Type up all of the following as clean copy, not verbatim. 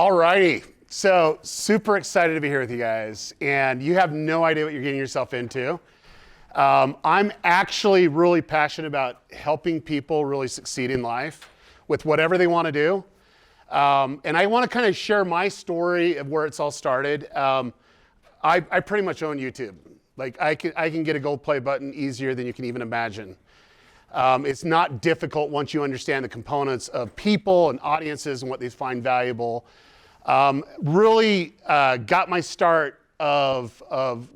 All righty. So super excited to be here with you guys. And you have no idea what you're getting yourself into. I'm actually really passionate about helping people really succeed in life with whatever they want to do. And I want to kind of share my story of where it's all started. I pretty much own YouTube. Like I can get a gold play button easier than you can even imagine. It's not difficult once you understand the components of people and audiences and what they find valuable. Really got my start of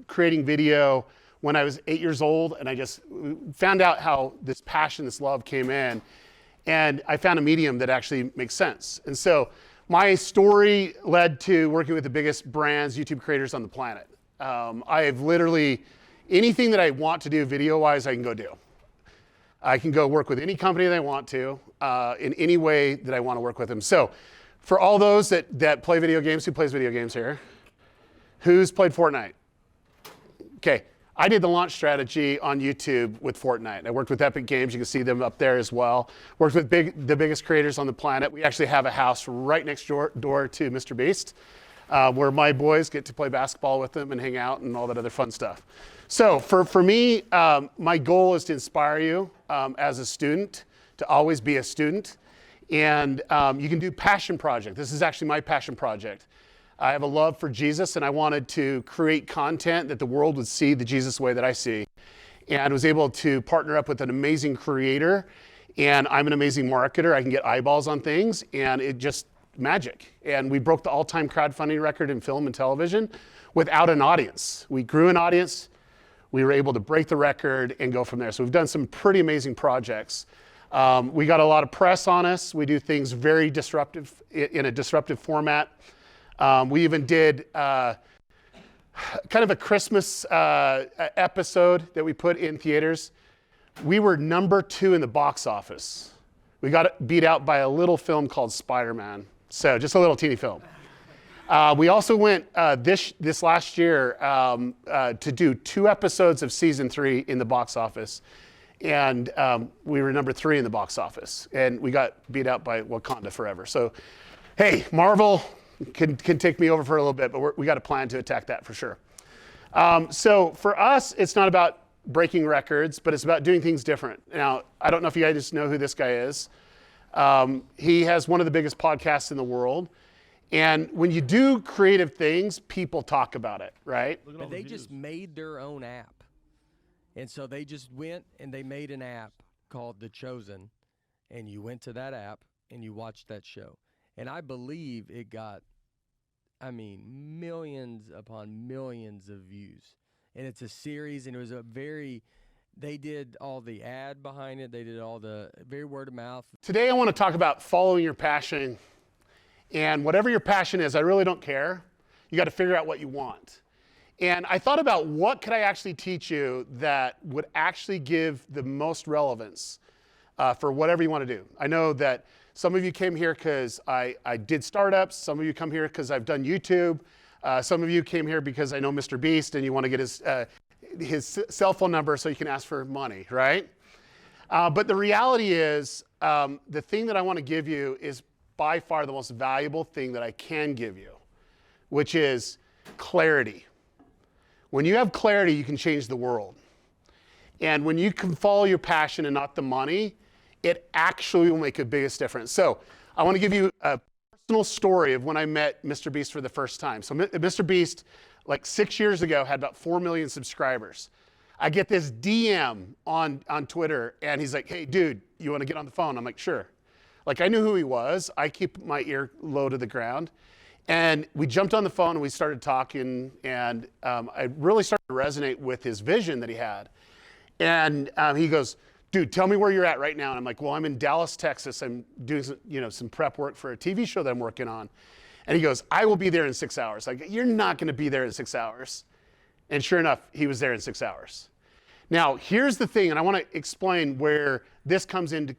creating video when I was 8 years old, and I just found out how this passion, this love came in, and I found a medium that actually makes sense. And so my story led to working with the biggest brands, YouTube creators on the planet. I have literally, anything that I want to do video-wise, I can go do. I can go work with any company that I want to, in any way that I want to work with them. So for all those that play video games, who plays video games here? Who's played Fortnite? Okay, I did the launch strategy on YouTube with Fortnite. I worked with Epic Games, you can see them up there as well. Worked with the biggest creators on the planet. We actually have a house right next door to Mr. Beast, where my boys get to play basketball with them and hang out and all that other fun stuff. So for me, my goal is to inspire you as a student, to always be a student. And you can do passion project. This is actually my passion project. I have a love for Jesus, and I wanted to create content that the world would see the Jesus way that I see. And was able to partner up with an amazing creator, and I'm an amazing marketer. I can get eyeballs on things, and it just magic. And we broke the all-time crowdfunding record in film and television without an audience. We grew an audience. We were able to break the record and go from there. So we've done some pretty amazing projects. We got a lot of press on us. We do things very disruptive, in a disruptive format. We even did kind of a Christmas episode that we put in theaters. We were #2 in the box office. We got beat out by a little film called Spider-Man. So just a little teeny film. We also went this last year to do 2 episodes of season 3 in the box office. And we were #3 in the box office, and we got beat out by Wakanda Forever. So, hey, Marvel can take me over for a little bit, but we got a plan to attack that for sure. So for us, it's not about breaking records, but it's about doing things different. Now, I don't know if you guys know who this guy is. He has one of the biggest podcasts in the world. And when you do creative things, people talk about it, right? But they just made their own app. And so they just went and they made an app called The Chosen, and you went to that app and you watched that show. And I believe it got, millions upon millions of views. And it's a series, and it was they did all the ad behind it. They did all the very word of mouth. Today I want to talk about following your passion. And whatever your passion is, I really don't care. You got to figure out what you want. And I thought about what could I actually teach you that would actually give the most relevance for whatever you want to do. I know that some of you came here because I did startups. Some of you come here because I've done YouTube. Some of you came here because I know Mr. Beast and you want to get his cell phone number so you can ask for money, right? But the reality is the thing that I want to give you is by far the most valuable thing that I can give you, which is clarity. When you have clarity, you can change the world. And when you can follow your passion and not the money, it actually will make the biggest difference. So I want to give you a personal story of when I met Mr. Beast for the first time. So Mr. Beast, like 6 years ago, had about 4 million subscribers. I get this DM on Twitter, and he's like, hey, dude, you want to get on the phone? I'm like, sure. Like, I knew who he was. I keep my ear low to the ground. And we jumped on the phone and we started talking, and I really started to resonate with his vision that he had. And he goes, dude, tell me where you're at right now. And I'm like, well, I'm in Dallas, Texas. I'm doing some prep work for a TV show that I'm working on. And he goes, I will be there in 6 hours. Like, you're not going to be there in 6 hours. And sure enough, he was there in 6 hours. Now, here's the thing, and I want to explain where this comes into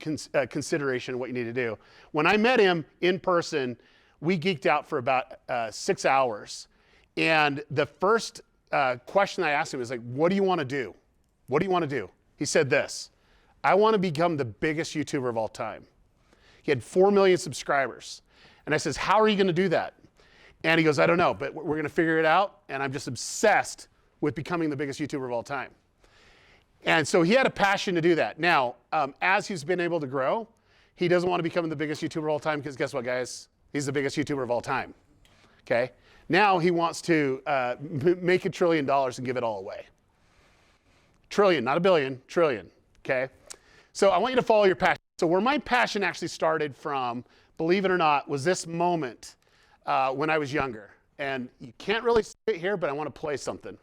consideration of what you need to do. When I met him in person, we geeked out for about 6 hours. And the first question I asked him was like, what do you want to do? What do you want to do? He said this, I want to become the biggest YouTuber of all time. He had 4 million subscribers. And I says, how are you going to do that? And he goes, I don't know, but we're going to figure it out. And I'm just obsessed with becoming the biggest YouTuber of all time. And so he had a passion to do that. Now, as he's been able to grow, he doesn't want to become the biggest YouTuber of all time because guess what, guys? He's the biggest YouTuber of all time. Okay? Now he wants to make $1 trillion and give it all away. Trillion, not a billion, trillion. Okay? So I want you to follow your passion. So where my passion actually started from, believe it or not, was this moment when I was younger. And you can't really see it here, but I want to play something.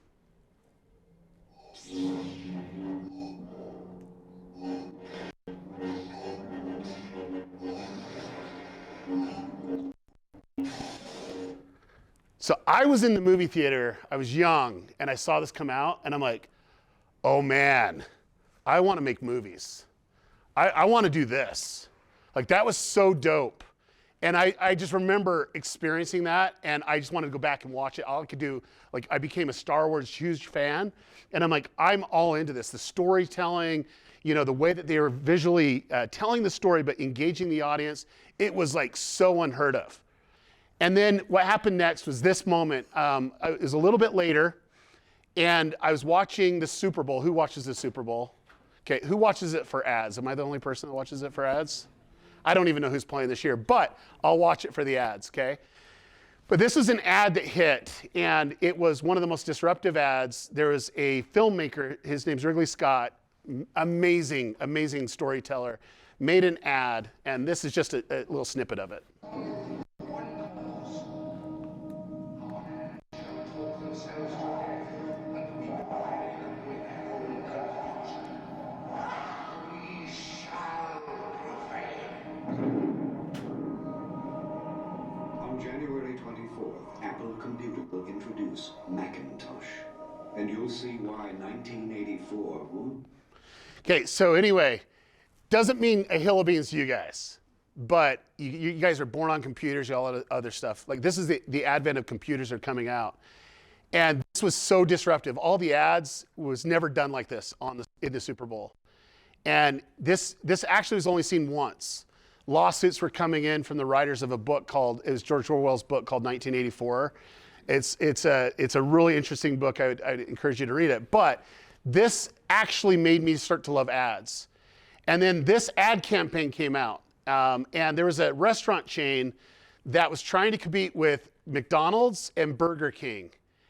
So I was in the movie theater, I was young, and I saw this come out, and I'm like, oh man, I want to make movies. I want to do this. Like, that was so dope. And I just remember experiencing that, and I just wanted to go back and watch it. All I could do, like, I became a Star Wars huge fan, and I'm like, I'm all into this. The storytelling, you know, the way that they were visually telling the story but engaging the audience, it was like so unheard of. And then what happened next was this moment. It was a little bit later, and I was watching the Super Bowl. Who watches the Super Bowl? Okay, who watches it for ads? Am I the only person that watches it for ads? I don't even know who's playing this year, but I'll watch it for the ads, okay? But this was an ad that hit, and it was one of the most disruptive ads. There was a filmmaker, his name's Ridley Scott, amazing, amazing storyteller, made an ad, and this is just a little snippet of it. On January 24th, Apple Computer will introduce Macintosh, and you'll see why 1984 would... Okay, so anyway, doesn't mean a hill of beans to you guys, but you guys are born on computers, all that other stuff. Like, this is the advent of computers are coming out. And this was so disruptive. All the ads was never done like this in the Super Bowl. And this actually was only seen once. Lawsuits were coming in from the writers of a book it was George Orwell's book called 1984. It's a really interesting book. I'd encourage you to read it. But this actually made me start to love ads. And then this ad campaign came out. And there was a restaurant chain that was trying to compete with McDonald's and Burger King.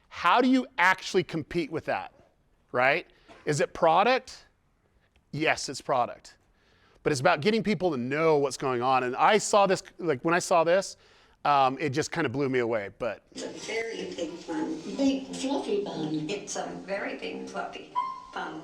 How do you actually compete with that, right? Is it product? Yes, it's product. But it's about getting people to know what's going on. And I saw this, like when I saw this, it just kind of blew me away. But it's a very big bun. Big fluffy bun. It's a very big fluffy bun.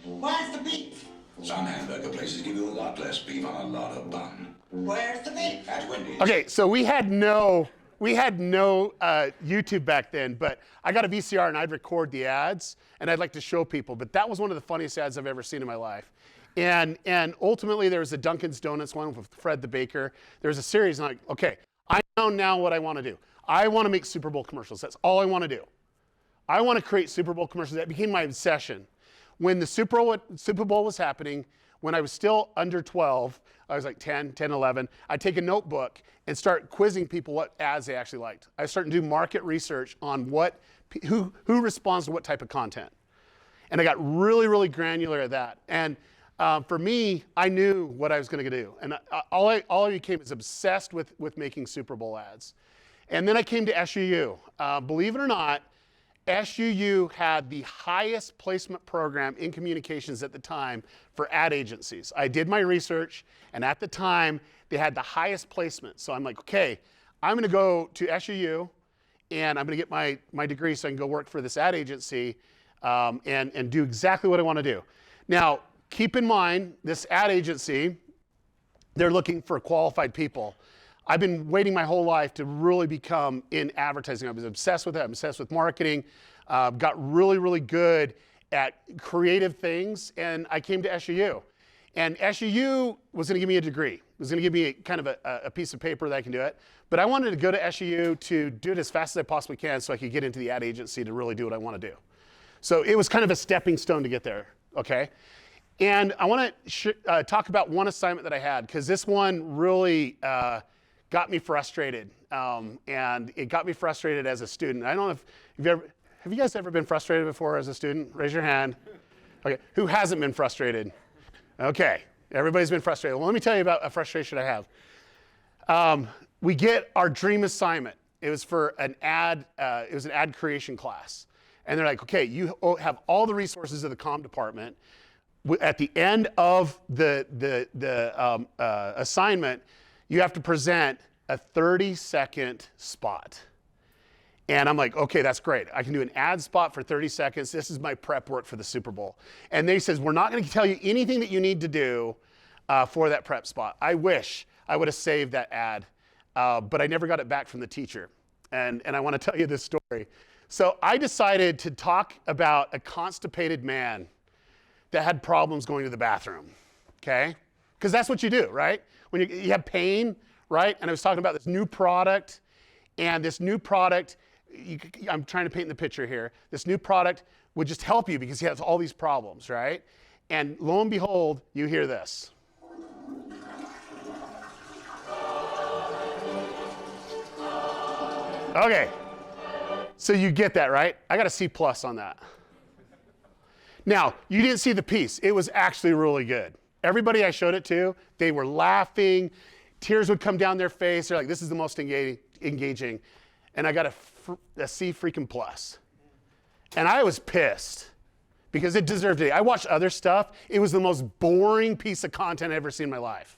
Where's the beef? Some hamburger places give you a lot less beef on a lot of bun. Where's the beef? At Wendy's. okay, so we had no YouTube back then, but I got a VCR and I'd record the ads and I'd like to show people. But that was one of the funniest ads I've ever seen in my life. And ultimately there was a Dunkin's Donuts one with Fred the Baker. There was a series and I'm like, okay, I know now what I want to do. I want to make Super Bowl commercials. That's all I want to do. I want to create Super Bowl commercials. That became my obsession. When the Super Bowl was happening, when I was still under 12, I was like 10, 11, I'd take a notebook and start quizzing people what ads they actually liked. I started to do market research on who responds to what type of content. And I got really, really granular at that. And for me, I knew what I was going to do. And all I became is obsessed with making Super Bowl ads. And then I came to SUU. Believe it or not, SUU had the highest placement program in communications at the time for ad agencies. I did my research, and at the time, they had the highest placement. So I'm like, okay, I'm going to go to SUU, and I'm going to get my degree so I can go work for this ad agency and do exactly what I want to do. Now, keep in mind, this ad agency, they're looking for qualified people. I've been waiting my whole life to really become in advertising. I was obsessed with it. I'm obsessed with marketing. Got really, really good at creative things, and I came to SUU. And SUU was going to give me a degree. It was going to give me kind of a piece of paper that I can do it. But I wanted to go to SUU to do it as fast as I possibly can so I could get into the ad agency to really do what I want to do. So it was kind of a stepping stone to get there, okay? And I want to talk about one assignment that I had, because this one really got me frustrated. And it got me frustrated as a student. I don't know if have you guys ever been frustrated before as a student? Raise your hand. Okay, who hasn't been frustrated? Okay, everybody's been frustrated. Well, let me tell you about a frustration I have. We get our dream assignment. It was for an ad, it was an ad creation class. And they're like, okay, you have all the resources of the comm department. At the end of the assignment, you have to present a 30-second spot. And I'm like, okay, that's great. I can do an ad spot for 30 seconds. This is my prep work for the Super Bowl. And they says, we're not going to tell you anything that you need to do for that prep spot. I wish I would have saved that ad, but I never got it back from the teacher. And I want to tell you this story. So I decided to talk about a constipated man that had problems going to the bathroom, okay? Because that's what you do, right? When you have pain, right? And I was talking about this new product, and this new product, I'm trying to paint the picture here. This new product would just help you because he has all these problems, right? And lo and behold, you hear this. Okay, so you get that, right? I got a C+ on that. Now, you didn't see the piece. It was actually really good. Everybody I showed it to, they were laughing. Tears would come down their face. They're like, this is the most engaging. And I got a C freaking plus. And I was pissed because it deserved it. I watched other stuff. It was the most boring piece of content I've ever seen in my life.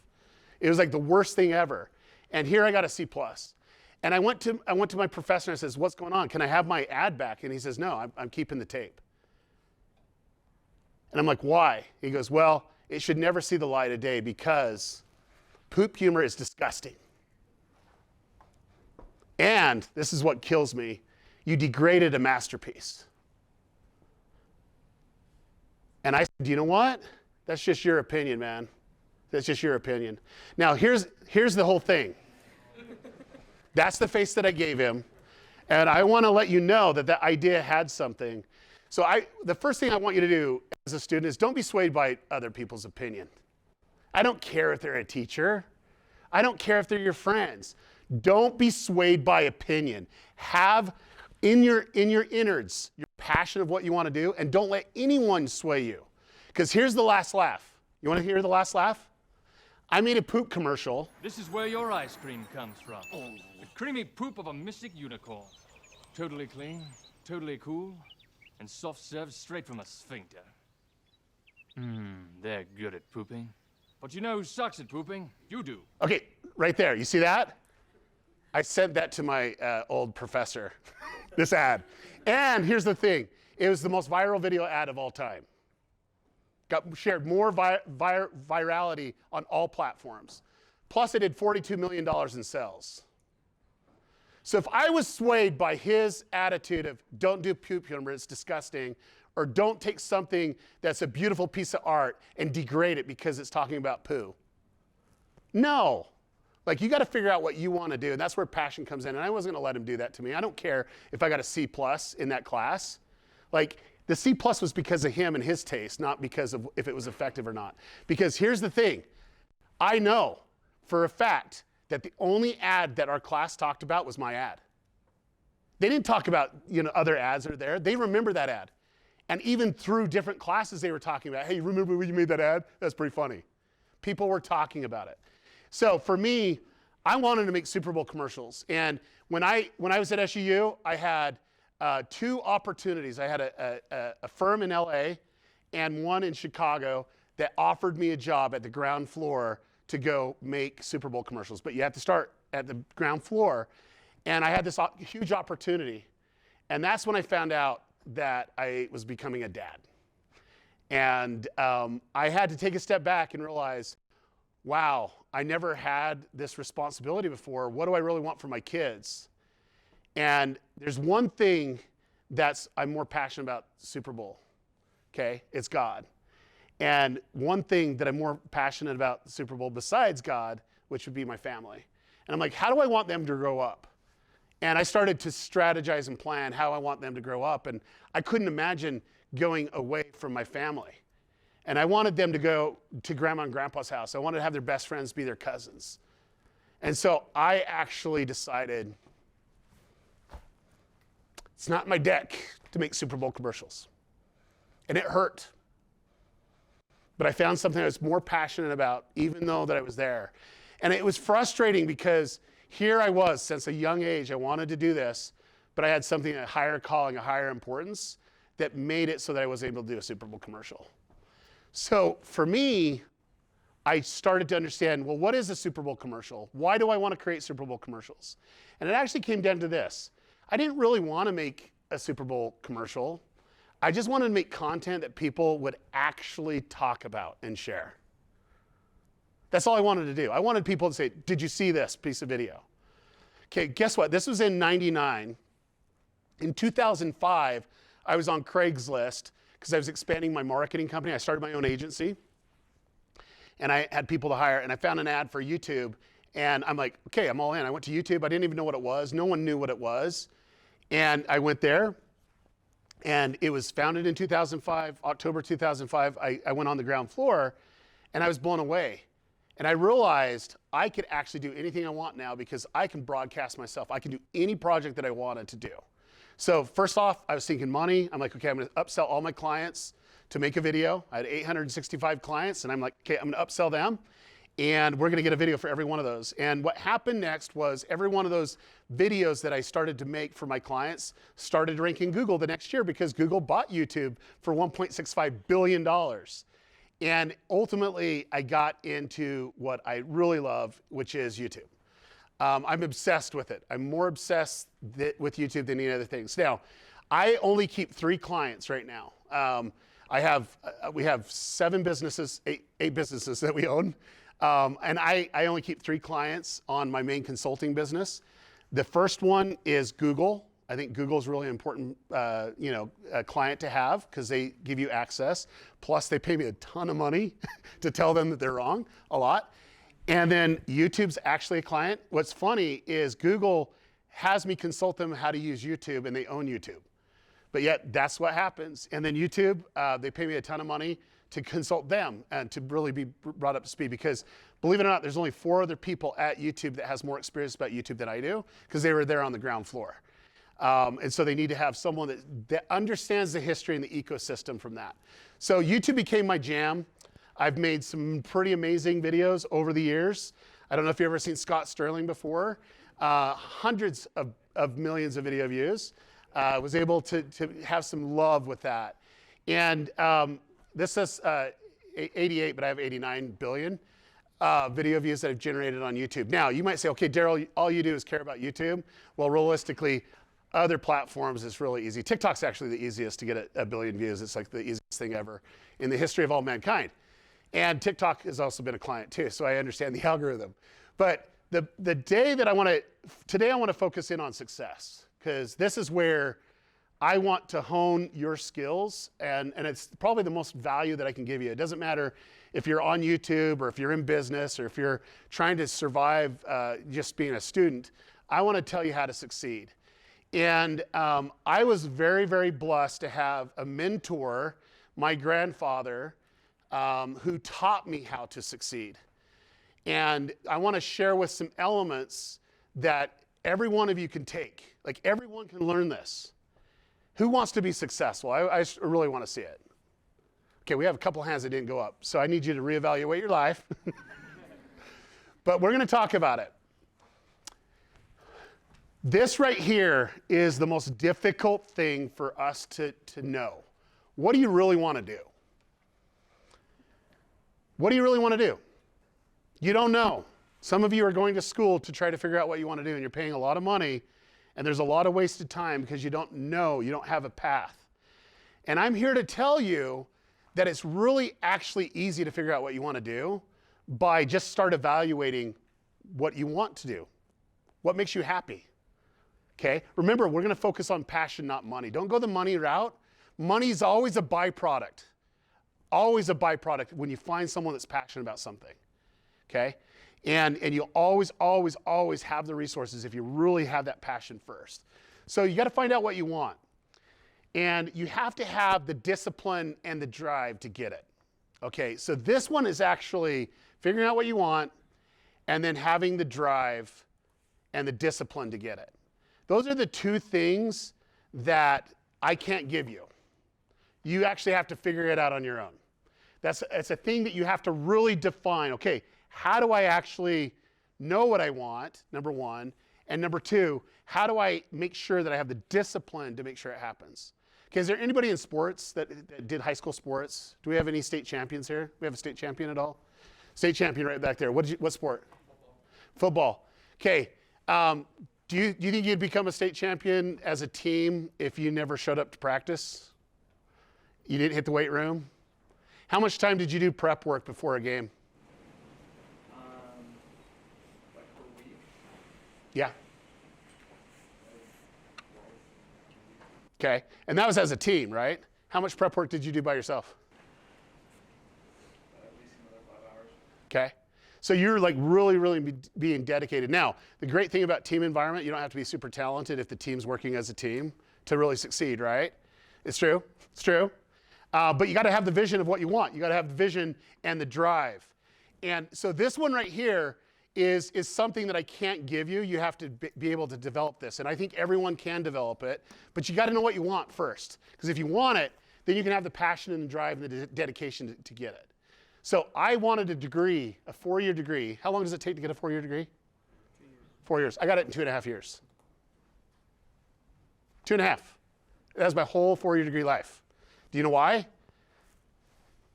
It was like the worst thing ever. And here I got a C+. And I went to my professor and I says, what's going on? Can I have my ad back? And he says, no, I'm keeping the tape. And I'm like, why? He goes, well, it should never see the light of day because poop humor is disgusting. And this is what kills me. You degraded a masterpiece. And I said, do you know what? That's just your opinion, man. That's just your opinion. Now, here's the whole thing. That's the face that I gave him. And I want to let you know that that idea had something. So the first thing I want you to do as a student is don't be swayed by other people's opinion. I don't care if they're a teacher. I don't care if they're your friends. Don't be swayed by opinion. Have in your innards your passion of what you want to do, and don't let anyone sway you. Because here's the last laugh. You want to hear the last laugh? I made a poop commercial. This is where your ice cream comes from. The creamy poop of a mystic unicorn. Totally clean, totally cool, and soft served straight from a sphincter. They're good at pooping. But you know who sucks at pooping? You do. Okay, right there. You see that? I sent that to my old professor, this ad. And here's the thing. It was the most viral video ad of all time. Got shared more virality on all platforms. Plus, it did $42 million in sales. So if I was swayed by his attitude of don't do poop humor, it's disgusting, or don't take something that's a beautiful piece of art and degrade it because it's talking about poo. No. Like, you got to figure out what you want to do, and that's where passion comes in. And I wasn't going to let him do that to me. I don't care if I got a C+ in that class. Like, the C+ was because of him and his taste, not because of if it was effective or not. Because here's the thing. I know for a fact that the only ad that our class talked about was my ad. They didn't talk about, other ads that are there. They remember that ad. And even through different classes, they were talking about, hey, remember when you made that ad? That's pretty funny. People were talking about it. So for me, I wanted to make Super Bowl commercials. And when I was at SUU, I had two opportunities. I had a firm in LA and one in Chicago that offered me a job at the ground floor to go make Super Bowl commercials. But you have to start at the ground floor. And I had this huge opportunity. And that's when I found out that I was becoming a dad. And I had to take a step back and realize, wow, I never had this responsibility before. What do I really want for my kids? And there's one thing I'm more passionate about Super Bowl, okay? It's God. And one thing that I'm more passionate about the Super Bowl besides God, which would be my family. And I'm like, how do I want them to grow up? And I started to strategize and plan how I want them to grow up. And I couldn't imagine going away from my family. And I wanted them to go to grandma and grandpa's house. I wanted to have their best friends be their cousins. And so I actually decided it's not in my deck to make Super Bowl commercials. And it hurt. But I found something I was more passionate about, even though that I was there. And it was frustrating because here I was, since a young age, I wanted to do this, but I had something, a higher calling, a higher importance, that made it so that I was able to do a Super Bowl commercial. So for me, I started to understand, well, what is a Super Bowl commercial? Why do I want to create Super Bowl commercials? And it actually came down to this. I didn't really want to make a Super Bowl commercial. I just wanted to make content that people would actually talk about and share. That's all I wanted to do. I wanted people to say, did you see this piece of video? Okay, guess what? This was in '99. In 2005, I was on Craigslist because I was expanding my marketing company. I started my own agency. And I had people to hire, and I found an ad for YouTube. And I'm like, okay, I'm all in. I went to YouTube. I didn't even know what it was. No one knew what it was. And I went there. And it was founded in 2005, October 2005. I went on the ground floor, and I was blown away. And I realized I could actually do anything I want now because I can broadcast myself. I can do any project that I wanted to do. So first off, I was thinking money. I'm like, okay, I'm going to upsell all my clients to make a video. I had 865 clients, and I'm like, okay, I'm going to upsell them, and we're going to get a video for every one of those. And what happened next was every one of those videos that I started to make for my clients started ranking Google the next year because Google bought YouTube for $1.65 billion. And ultimately, I got into what I really love, which is YouTube. I'm obsessed with it. I'm more obsessed with YouTube than any other things. Now, I only keep 3 clients right now. We have 7 businesses, eight businesses that we own. And I only keep 3 clients on my main consulting business. The first one is Google. I think Google is really important, a client to have because they give you access. Plus, they pay me a ton of money to tell them that they're wrong, a lot. And then YouTube's actually a client. What's funny is Google has me consult them how to use YouTube, and they own YouTube. But yet, that's what happens. And then YouTube, they pay me a ton of money to consult them and to really be brought up to speed because, believe it or not, there's only 4 other people at YouTube that has more experience about YouTube than I do because they were there on the ground floor. And so they need to have someone that understands the history and the ecosystem from that. So YouTube became my jam. I've made some pretty amazing videos over the years. I don't know if you've ever seen Scott Sterling before. Hundreds of millions of video views. Was able to have some love with that. And this says 88, but I have 89 billion video views that I've generated on YouTube. Now, you might say, okay, Derral, all you do is care about YouTube. Well, realistically, other platforms is really easy. TikTok's actually the easiest to get a billion views. It's like the easiest thing ever in the history of all mankind. And TikTok has also been a client too, so I understand the algorithm. But the day that today I want to focus in on success, because this is where I want to hone your skills, and it's probably the most value that I can give you. It doesn't matter if you're on YouTube or if you're in business or if you're trying to survive just being a student. I want to tell you how to succeed. And I was very, very blessed to have a mentor, my grandfather, who taught me how to succeed. And I want to share with some elements that every one of you can take. Like everyone can learn this. Who wants to be successful? I really want to see it. Okay, we have a couple hands that didn't go up. So I need you to reevaluate your life. But we're going to talk about it. This right here is the most difficult thing for us to know. What do you really want to do? What do you really want to do? You don't know. Some of you are going to school to try to figure out what you want to do, and you're paying a lot of money, and there's a lot of wasted time because you don't know, you don't have a path. And I'm here to tell you that it's really actually easy to figure out what you want to do by just start evaluating what you want to do. What makes you happy? Okay? Remember, we're going to focus on passion, not money. Don't go the money route. Money is always a byproduct. Always a byproduct when you find someone that's passionate about something. Okay? And you'll always, always, always have the resources if you really have that passion first. So you got to find out what you want. And you have to have the discipline and the drive to get it. Okay, so this one is actually figuring out what you want and then having the drive and the discipline to get it. Those are the two things that I can't give you. You actually have to figure it out on your own. It's a thing that you have to really define. Okay, how do I actually know what I want, number one, and number two, how do I make sure that I have the discipline to make sure it happens? Okay, is there anybody in sports that did high school sports? Do we have any state champions here? We have a state champion at all? State champion right back there. What sport? Football. Okay, do you think you'd become a state champion as a team if you never showed up to practice? You didn't hit the weight room? How much time did you do prep work before a game? Like per week. Yeah. Okay, and that was as a team, right? How much prep work did you do by yourself? At least another 5 hours. Okay, so you're like really being dedicated. Now, the great thing about team environment, you don't have to be super talented if the team's working as a team to really succeed, right? It's true, it's true. But you got to have the vision of what you want. You got to have the vision and the drive. And so this one right here is something that I can't give you. You have to be able to develop this. And I think everyone can develop it, but you got to know what you want first. Because if you want it, then you can have the passion and the drive and the dedication to get it. So I wanted a degree, a 4-year degree. How long does it take to get a 4-year degree? 2 years. 4 years. I got it in 2.5 years. 2.5. That was my whole 4-year degree life. Do you know why?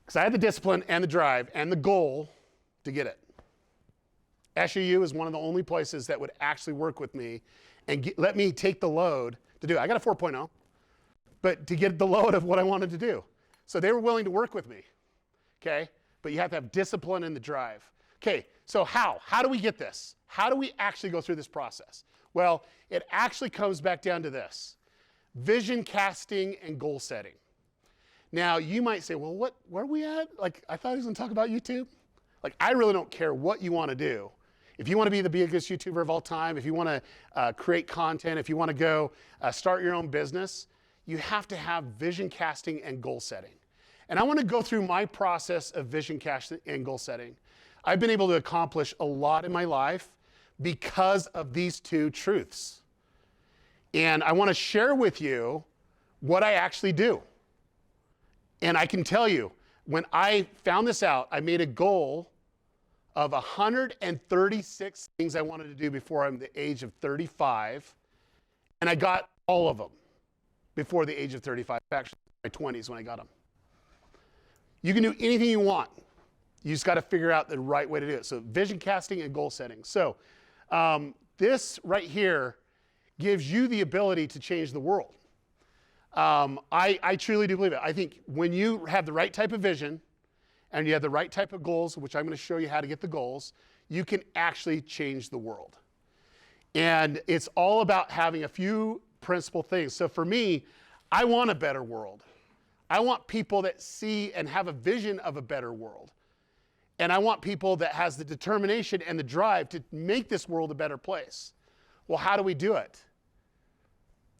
Because I had the discipline and the drive and the goal to get it. SUU is one of the only places that would actually work with me and let me take the load to do it. I got a 4.0, but to get the load of what I wanted to do. So they were willing to work with me, okay? But you have to have discipline and the drive. Okay, so how? How do we get this? How do we actually go through this process? Well, it actually comes back down to this: vision casting and goal setting. Now, you might say, well, where are we at? Like, I thought he was going to talk about YouTube. Like, I really don't care what you want to do. If you want to be the biggest YouTuber of all time, if you want to create content, if you want to go start your own business, you have to have vision casting and goal setting. And I want to go through my process of vision casting and goal setting. I've been able to accomplish a lot in my life because of these two truths. And I want to share with you what I actually do. And I can tell you, when I found this out, I made a goal of 136 things I wanted to do before I'm the age of 35. And I got all of them before the age of 35, actually my 20s when I got them. You can do anything you want. You just got to figure out the right way to do it. So vision casting and goal setting. So this right here gives you the ability to change the world. I truly do believe it. I think when you have the right type of vision and you have the right type of goals, which I'm going to show you how to get the goals, you can actually change the world. And it's all about having a few principal things. So for me, I want a better world. I want people that see and have a vision of a better world. And I want people that has the determination and the drive to make this world a better place. Well, how do we do it?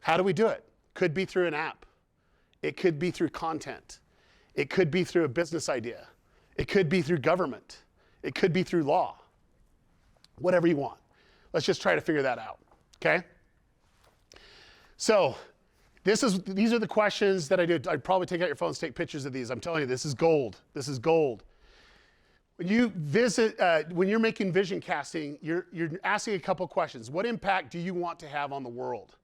How do we do it? Could be through an app. It could be through content. It could be through a business idea. It could be through government. It could be through law. Whatever you want. Let's just try to figure that out, okay? So these are the questions that I do. I'd probably take out your phones, take pictures of these. I'm telling you, this is gold. This is gold. When you when you're making vision casting, you're asking a couple questions. What impact do you want to have on the world?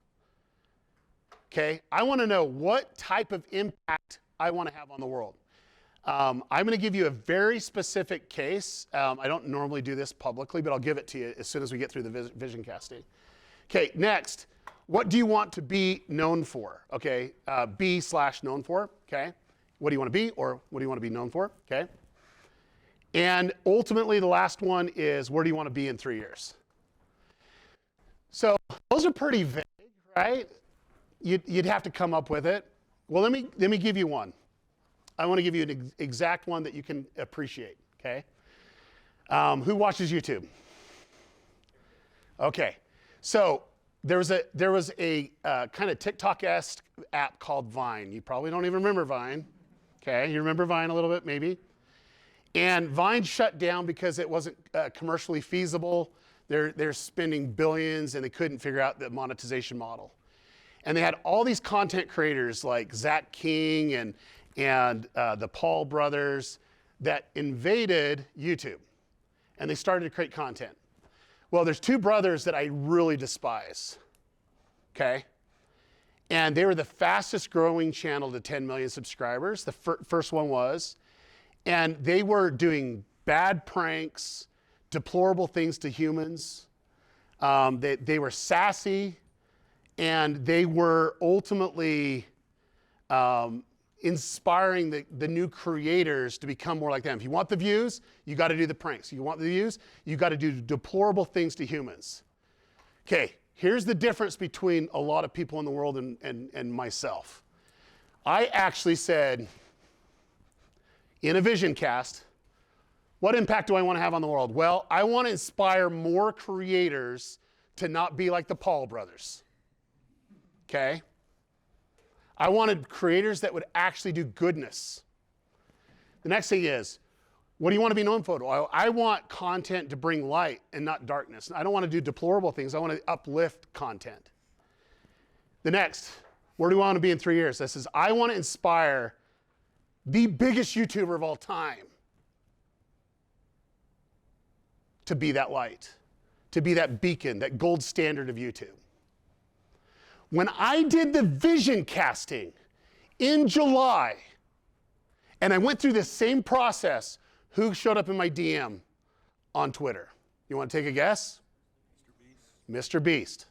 Okay, I want to know what type of impact I want to have on the world. I'm going to give you a very specific case. I don't normally do this publicly, but I'll give it to you as soon as we get through the vision casting. Okay, next, what do you want to be known for? Okay, be/known for, okay? What do you want to be, or what do you want to be known for, okay? And ultimately, the last one is, where do you want to be in 3 years? So those are pretty vague, right? You'd have to come up with it. Well, let me give you one. I want to give you an exact one that you can appreciate, okay? Who watches YouTube? Okay, so there was a kind of TikTok-esque app called Vine. You probably don't even remember Vine, okay? You remember Vine a little bit, maybe? And Vine shut down because it wasn't commercially feasible. They're spending billions and they couldn't figure out the monetization model. And they had all these content creators like Zach King and the Paul brothers that invaded YouTube. And they started to create content. Well, there's two brothers that I really despise, okay? And they were the fastest growing channel to 10 million subscribers. The first one was. And they were doing bad pranks, deplorable things to humans. They were sassy, and they were ultimately inspiring the new creators to become more like them. If you want the views, you got to do the pranks. You want the views, you got to do deplorable things to humans. Okay, here's the difference between a lot of people in the world and myself. I actually said, in a vision cast, what impact do I want to have on the world? Well, I want to inspire more creators to not be like the Paul brothers. Okay? I wanted creators that would actually do goodness. The next thing is, what do you want to be known for? Well, I want content to bring light and not darkness. I don't want to do deplorable things. I want to uplift content. The next, where do I want to be in 3 years? This is, I want to inspire the biggest YouTuber of all time to be that light, to be that beacon, that gold standard of YouTube. When I did the vision casting in July, and I went through this same process, who showed up in my DM on Twitter? You want to take a guess? Mr. Beast.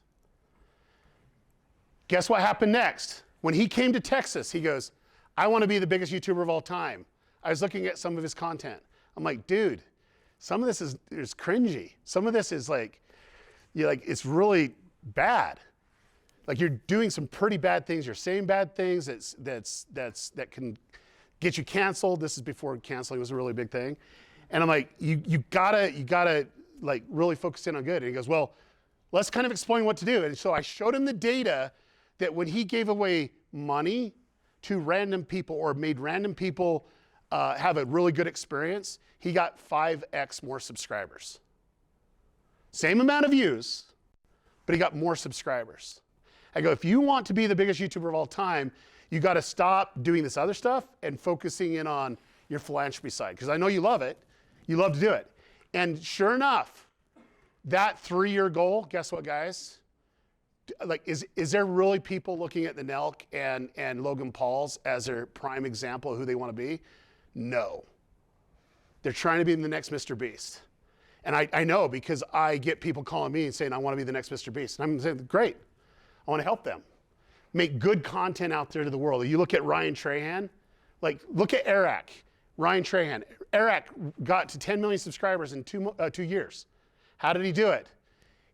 Guess what happened next? When he came to Texas, he goes, I want to be the biggest YouTuber of all time. I was looking at some of his content. I'm like, dude, some of this is cringy. Some of this is like, it's really bad. Like you're doing some pretty bad things. You're saying bad things that can get you canceled. This is before canceling was a really big thing. And I'm like, you gotta like really focus in on good. And he goes, well, let's kind of explain what to do. And so I showed him the data that when he gave away money to random people or made random people have a really good experience, he got 5x more subscribers. Same amount of views, but he got more subscribers. I go, if you want to be the biggest YouTuber of all time, you got to stop doing this other stuff and focusing in on your philanthropy side. Because I know you love it. You love to do it. And sure enough, that 3-year goal, guess what, guys? Like, is there really people looking at the Nelk and Logan Pauls as their prime example of who they want to be? No. They're trying to be the next Mr. Beast. And I know because I get people calling me and saying, I want to be the next Mr. Beast. And I'm saying, great. I want to help them. Make good content out there to the world. You look at Ryan Trahan, like look at Eric, Ryan Trahan. Eric got to 10 million subscribers in 2 years. How did he do it?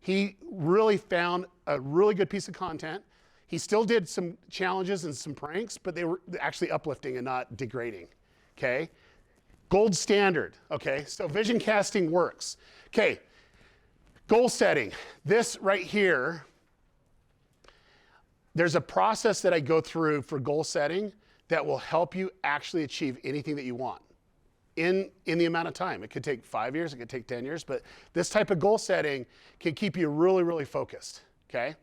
He really found a really good piece of content. He still did some challenges and some pranks, but they were actually uplifting and not degrading, okay? Gold standard, okay? So vision casting works. Okay, goal setting. This right here, there's a process that I go through for goal setting that will help you actually achieve anything that you want in the amount of time. It could take 5 years, it could take 10 years, but this type of goal setting can keep you really, really focused, okay?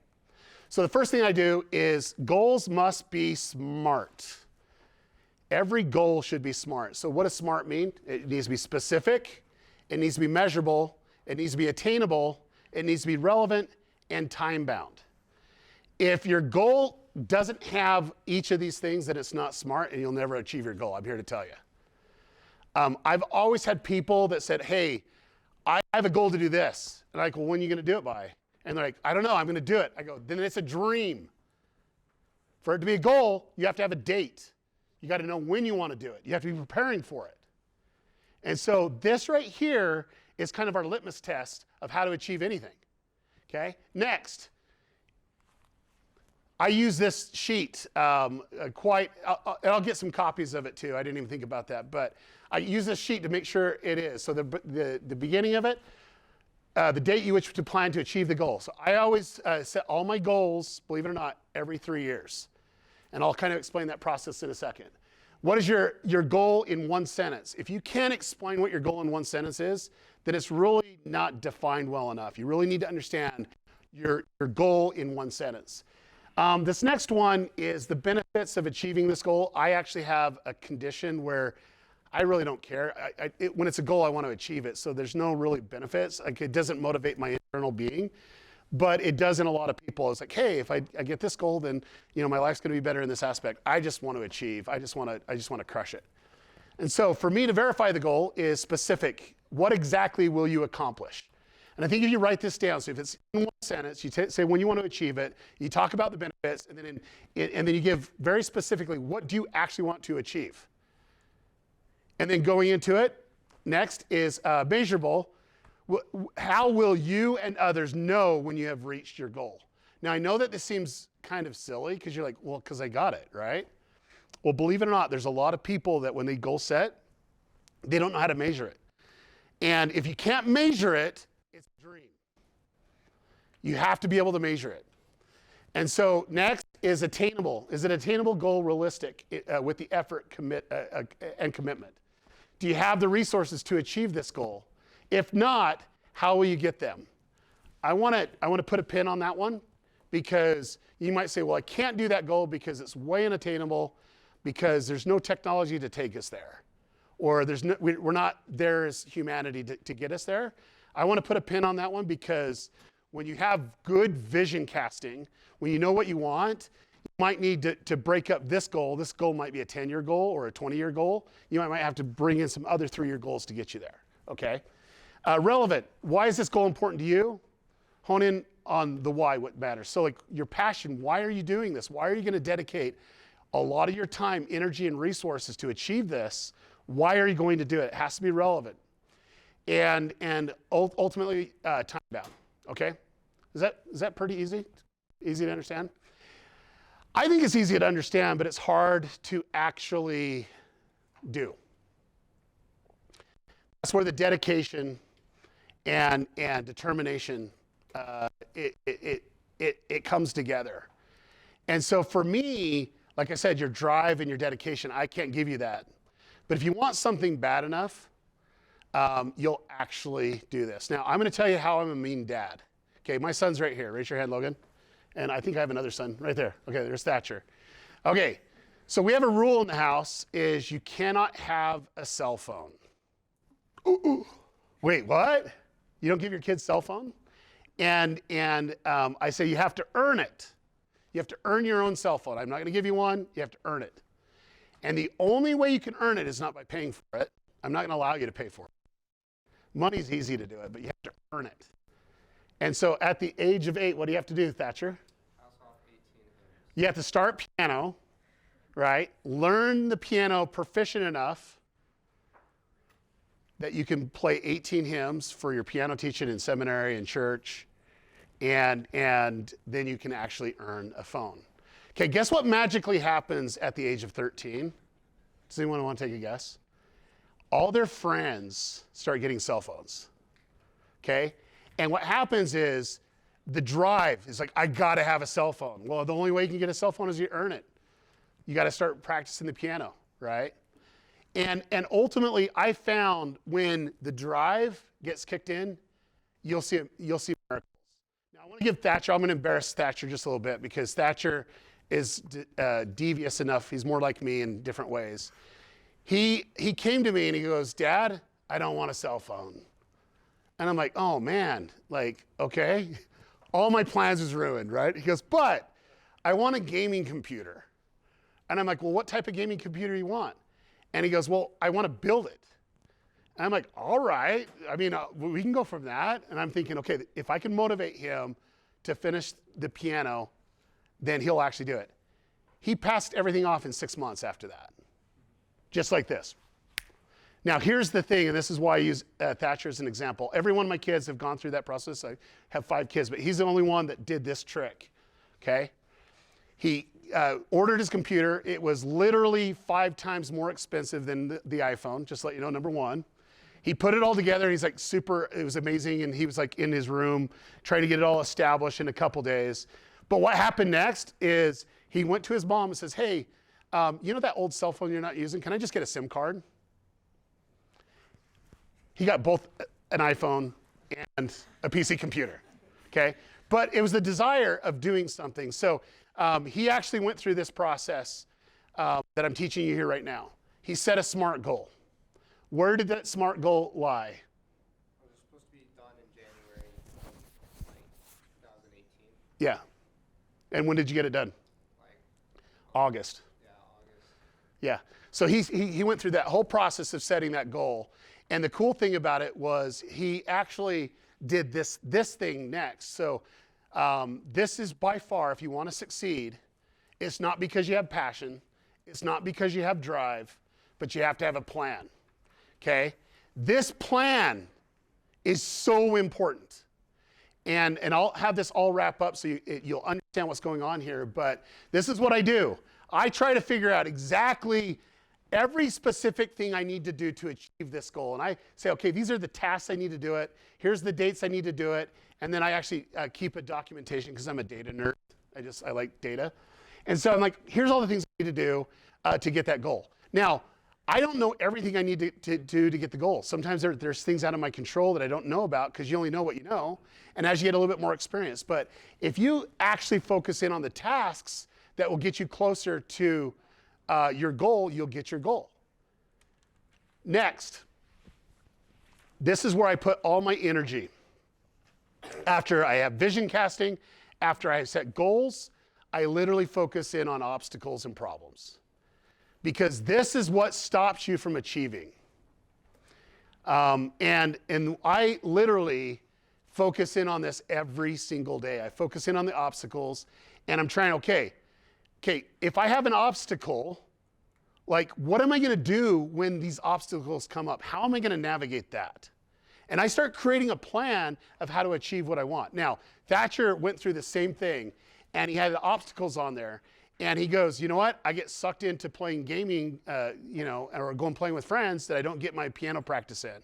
So the first thing I do is goals must be smart. Every goal should be smart. So what does smart mean? It needs to be specific, it needs to be measurable, it needs to be attainable, it needs to be relevant and time-bound. If your goal doesn't have each of these things, then it's not smart and you'll never achieve your goal. I'm here to tell you. I've always had people that said, hey, I have a goal to do this. And I'm like, well, when are you going to do it by? And they're like, I don't know, I'm going to do it. I go, then it's a dream. For it to be a goal, you have to have a date. You got to know when you want to do it. You have to be preparing for it. And so this right here is kind of our litmus test of how to achieve anything. Okay? Next. I use this sheet and I'll get some copies of it too. I didn't even think about that, but I use this sheet to make sure it is. So the beginning of it, the date you wish to plan to achieve the goal. So I always set all my goals, believe it or not, every 3 years. And I'll kind of explain that process in a second. What is your goal in one sentence? If you can't explain what your goal in one sentence is, then it's really not defined well enough. You really need to understand your goal in one sentence. This next one is the benefits of achieving this goal. I actually have a condition where I really don't care. When it's a goal, I want to achieve it. So there's no really benefits. Like, it doesn't motivate my internal being, but it does in a lot of people. It's like, hey, if I get this goal, then my life's going to be better in this aspect. I just want to achieve. I just want to crush it. And so for me to verify the goal is specific. What exactly will you accomplish? And I think if you write this down, so if it's in one sentence, you say when you want to achieve it, you talk about the benefits, and then you give very specifically, what do you actually want to achieve? And then going into it, next is measurable. How will you and others know when you have reached your goal? Now, I know that this seems kind of silly because you're like, well, because I got it, right? Well, believe it or not, there's a lot of people that when they goal set, they don't know how to measure it. And if you can't measure it, it's a dream. You have to be able to measure it. And so next is attainable. Is an attainable goal realistic with the effort and commitment? Do you have the resources to achieve this goal? If not, how will you get them? I want to put a pin on that one, because you might say, well, I can't do that goal because it's way unattainable, because there's no technology to take us there, or we're not there as humanity to get us there. I want to put a pin on that one, because when you have good vision casting, when you know what you want, you might need to break up this goal. This goal might be a 10-year goal or a 20-year goal. You might have to bring in some other 3-year goals to get you there, okay? Relevant. Why is this goal important to you? Hone in on the why, what matters. So like your passion, why are you doing this? Why are you going to dedicate a lot of your time, energy, and resources to achieve this? Why are you going to do it? It has to be relevant. And ultimately time bound, okay? Is that pretty easy? Easy to understand? I think it's easy to understand, but it's hard to actually do. That's where the dedication and determination, it comes together. And so for me, like I said, your drive and your dedication, I can't give you that. But if you want something bad enough, you'll actually do this. Now, I'm going to tell you how I'm a mean dad. Okay, my son's right here. Raise your hand, Logan. And I think I have another son right there. Okay, there's Thatcher. Okay, so we have a rule in the house is you cannot have a cell phone. Ooh. Wait, what? You don't give your kids cell phone? And I say you have to earn it. You have to earn your own cell phone. I'm not going to give you one. You have to earn it. And the only way you can earn it is not by paying for it. I'm not going to allow you to pay for it. Money's easy to do it, but you have to earn it. And so at the age of 8, what do you have to do, Thatcher? You have to start piano, right? Learn the piano proficient enough that you can play 18 hymns for your piano teaching in seminary and church, and then you can actually earn a phone. Okay, guess what magically happens at the age of 13? Does anyone want to take a guess? All their friends start getting cell phones, okay? And what happens is the drive is like, I gotta have a cell phone. Well, the only way you can get a cell phone is you earn it. You gotta start practicing the piano, right? And ultimately, I found when the drive gets kicked in, you'll see miracles. Now, I want to give Thatcher, I'm going to embarrass Thatcher just a little bit, because Thatcher is devious enough. He's more like me in different ways. He came to me and he goes, Dad, I don't want a cell phone. And I'm like, oh man, like, okay. All my plans is ruined, right? He goes, but I want a gaming computer. And I'm like, well, what type of gaming computer do you want? And he goes, well, I want to build it. And I'm like, all right. I mean, we can go from that. And I'm thinking, okay, if I can motivate him to finish the piano, then he'll actually do it. He passed everything off in 6 months after that. Just like this. Now, here's the thing, and this is why I use Thatcher as an example. Every one of my kids have gone through that process. I have 5 kids, but he's the only one that did this trick, okay? He ordered his computer. It was literally 5 times more expensive than the iPhone, just to let you know, number one. He put it all together, and he's like it was amazing, and he was like in his room trying to get it all established in a couple days. But what happened next is he went to his mom and says, hey, you know that old cell phone you're not using? Can I just get a SIM card? He got both an iPhone and a PC computer, okay? But it was the desire of doing something. So he actually went through this process that I'm teaching you here right now. He set a SMART goal. Where did that SMART goal lie? It was supposed to be done in January of 2018. Yeah. And when did you get it done? August. Yeah, August. Yeah. So he went through that whole process of setting that goal. And the cool thing about it was he actually did this thing next. So this is by far, if you want to succeed, it's not because you have passion, it's not because you have drive, but you have to have a plan. Okay? This plan is so important. And I'll have this all wrap up so you'll understand what's going on here, but this is what I do. I try to figure out exactly every specific thing I need to do to achieve this goal. And I say, okay, these are the tasks I need to do it. Here's the dates I need to do it. And then I actually keep a documentation because I'm a data nerd. I like data. And so I'm like, here's all the things I need to do to get that goal. Now, I don't know everything I need to do to get the goal. Sometimes there's things out of my control that I don't know about because you only know what you know. And as you get a little bit more experience. But if you actually focus in on the tasks that will get you closer to your goal, you'll get your goal. Next, this is where I put all my energy. After I have vision casting, after I set goals, I literally focus in on obstacles and problems. Because this is what stops you from achieving. And I literally focus in on this every single day. I focus in on the obstacles, and I'm trying, okay, if I have an obstacle, like what am I gonna do when these obstacles come up? How am I gonna navigate that? And I start creating a plan of how to achieve what I want. Now, Thatcher went through the same thing, and he had the obstacles on there. And he goes, you know what? I get sucked into playing gaming, or going playing with friends that I don't get my piano practice in.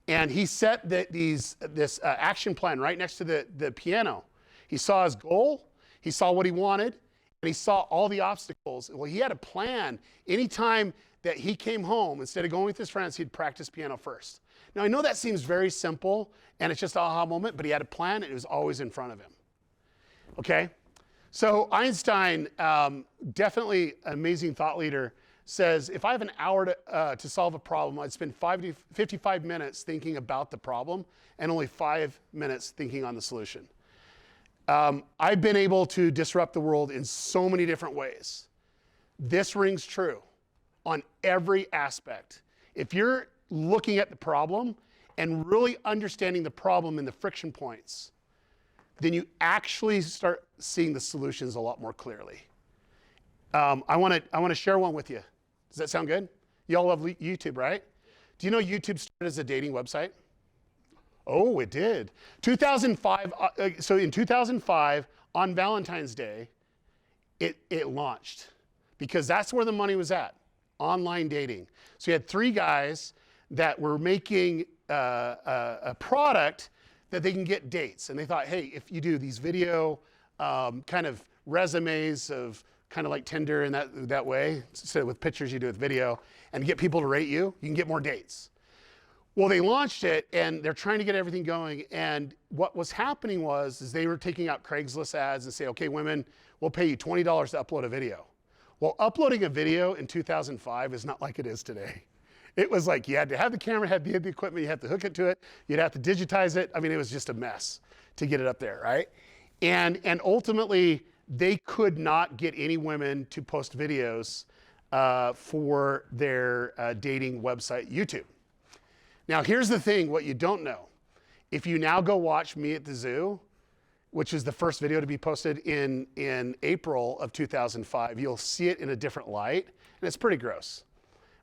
And he set this action plan right next to the piano. He saw his goal, he saw what he wanted, and he saw all the obstacles. Well, he had a plan. Anytime that he came home, instead of going with his friends, he'd practice piano first. Now, I know that seems very simple, and it's just an aha moment, but he had a plan, and it was always in front of him. Okay? So Einstein, definitely an amazing thought leader, says if I have an hour to solve a problem, I'd spend 55 minutes thinking about the problem and only 5 minutes thinking on the solution. I've been able to disrupt the world in so many different ways. This rings true on every aspect. If you're looking at the problem and really understanding the problem and the friction points, then you actually start seeing the solutions a lot more clearly. I want to share one with you. Does that sound good? Y'all love YouTube, right? Do you know YouTube started as a dating website? Oh, it did. 2005. So in 2005, on Valentine's Day, it launched because that's where the money was at, online dating. So you had 3 guys that were making a product that they can get dates. And they thought, hey, if you do these video kind of resumes of kind of like Tinder in that way, instead of with pictures, you do with video, and get people to rate you, you can get more dates. Well, they launched it, and they're trying to get everything going. And what was happening is they were taking out Craigslist ads and say, okay, women, we'll pay you $20 to upload a video. Well, uploading a video in 2005 is not like it is today. It was like you had to have the camera, had the equipment, you had to hook it to it, you'd have to digitize it. I mean, it was just a mess to get it up there, right? And ultimately, they could not get any women to post videos for their dating website, YouTube. Now, here's the thing, what you don't know. If you now go watch Me at the Zoo, which is the first video to be posted in April of 2005, you'll see it in a different light, and it's pretty gross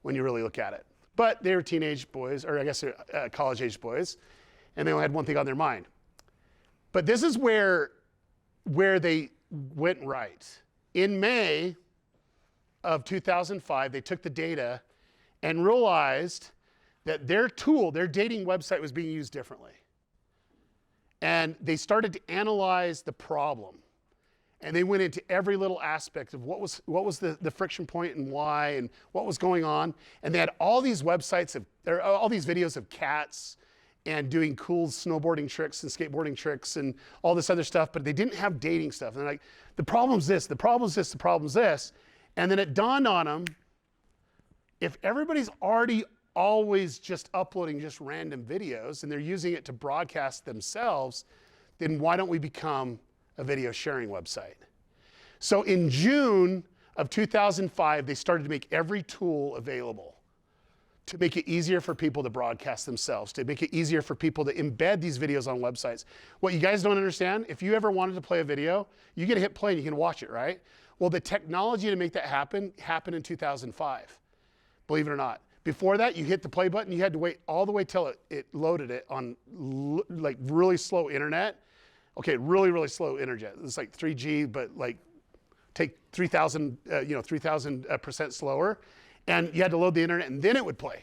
when you really look at it. But they were teenage boys, or I guess college-age boys, and they only had one thing on their mind. But this is where they went right. In May of 2005, they took the data and realized that their tool, their dating website, was being used differently. And they started to analyze the problem. And they went into every little aspect of what was the friction point and why and what was going on. And they had all these websites all these videos of cats and doing cool snowboarding tricks and skateboarding tricks and all this other stuff, but they didn't have dating stuff. And they're like, the problem's this, the problem's this, the problem's this. And then it dawned on them, if everybody's always just uploading just random videos and they're using it to broadcast themselves, then why don't we become a video sharing website? So in June of 2005, they started to make every tool available to make it easier for people to broadcast themselves, to make it easier for people to embed these videos on websites. What you guys don't understand, if you ever wanted to play a video, you get to hit play and you can watch it, right? Well, the technology to make that happen happened in 2005, believe it or not. Before that, you hit the play button, you had to wait all the way till it loaded it on like really slow internet. Okay, really, really slow internet. It's like 3G, but like take 3,000% slower. And you had to load the internet and then it would play.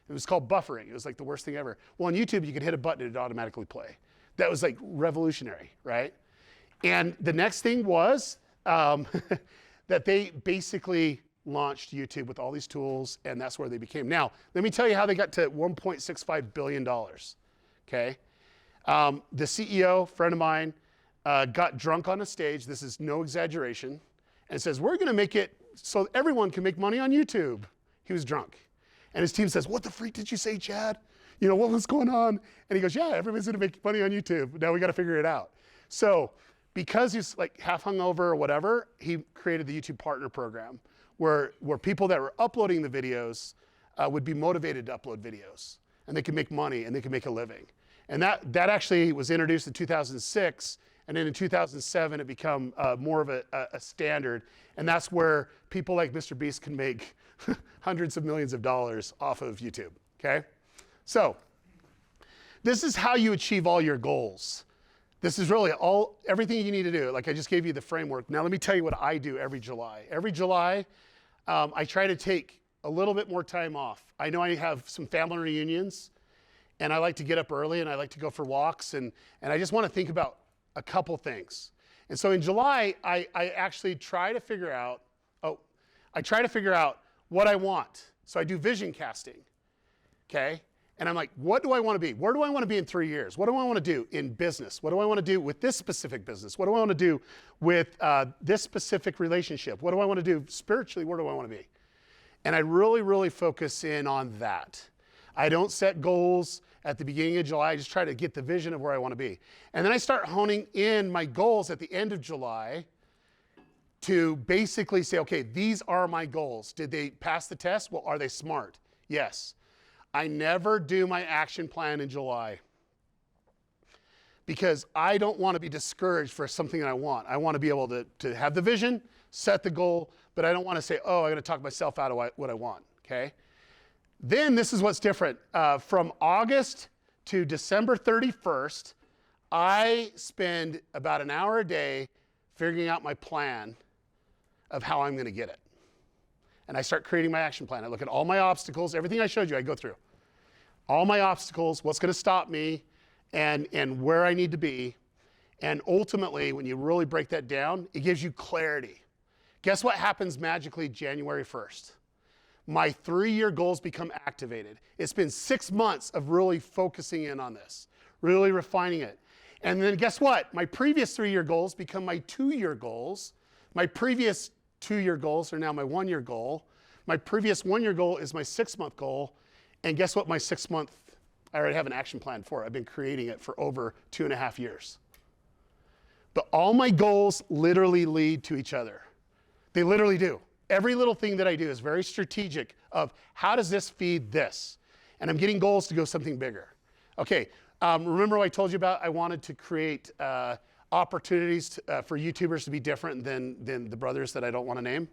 It was called buffering. It was like the worst thing ever. Well, on YouTube, you could hit a button and it'd automatically play. That was like revolutionary, right? And the next thing was that they basically launched YouTube with all these tools, and that's where they became. Now, let me tell you how they got to $1.65 billion, okay? The CEO, friend of mine, got drunk on a stage, this is no exaggeration, and says, we're gonna make it so everyone can make money on YouTube. He was drunk. And his team says, what the freak did you say, Chad? You know, what was going on? And he goes, yeah, everybody's gonna make money on YouTube. Now we gotta figure it out. So because he's like half hungover or whatever, he created the YouTube Partner Program where people that were uploading the videos would be motivated to upload videos. And they could make money and they could make a living. And that actually was introduced in 2006, and then in 2007 it became more of a standard, and that's where people like Mr. Beast can make hundreds of millions of dollars off of YouTube, okay? So this is how you achieve all your goals. This is really everything you need to do. Like I just gave you the framework. Now let me tell you what I do every July. Every July, I try to take a little bit more time off. I know I have some family reunions, and I like to get up early and I like to go for walks, and I just want to think about a couple things. And so in July, I actually try to figure out, what I want. So I do vision casting, okay? And I'm like, what do I want to be? Where do I want to be in 3 years? What do I want to do in business? What do I want to do with this specific business? What do I want to do with this specific relationship? What do I want to do spiritually? Where do I want to be? And I really, really focus in on that. I don't set goals at the beginning of July. I just try to get the vision of where I want to be. And then I start honing in my goals at the end of July to basically say, okay, these are my goals. Did they pass the test? Well, are they smart? Yes. I never do my action plan in July because I don't want to be discouraged for something that I want. I want to be able to have the vision, set the goal, but I don't want to say, oh, I got to talk myself out of what I want, okay? Then this is what's different. From August to December 31st, I spend about an hour a day figuring out my plan of how I'm going to get it. And I start creating my action plan. I look at all my obstacles, everything I showed you, I go through. All my obstacles, what's going to stop me, and where I need to be. And ultimately, when you really break that down, it gives you clarity. Guess what happens magically January 1st? My 3-year goals become activated. It's been 6 months of really focusing in on this, really refining it. And then guess what? My previous 3-year goals become my 2-year goals. My previous 2-year goals are now my 1-year goal. My previous 1-year goal is my 6-month goal. And guess what my 6-month, I already have an action plan for. I've been creating it for over 2.5 years. But all my goals literally lead to each other. They literally do. Every little thing that I do is very strategic of how does this feed this? And I'm getting goals to go something bigger. Okay, remember what I told you about? I wanted to create opportunities for YouTubers to be different than the brothers that I don't want to name,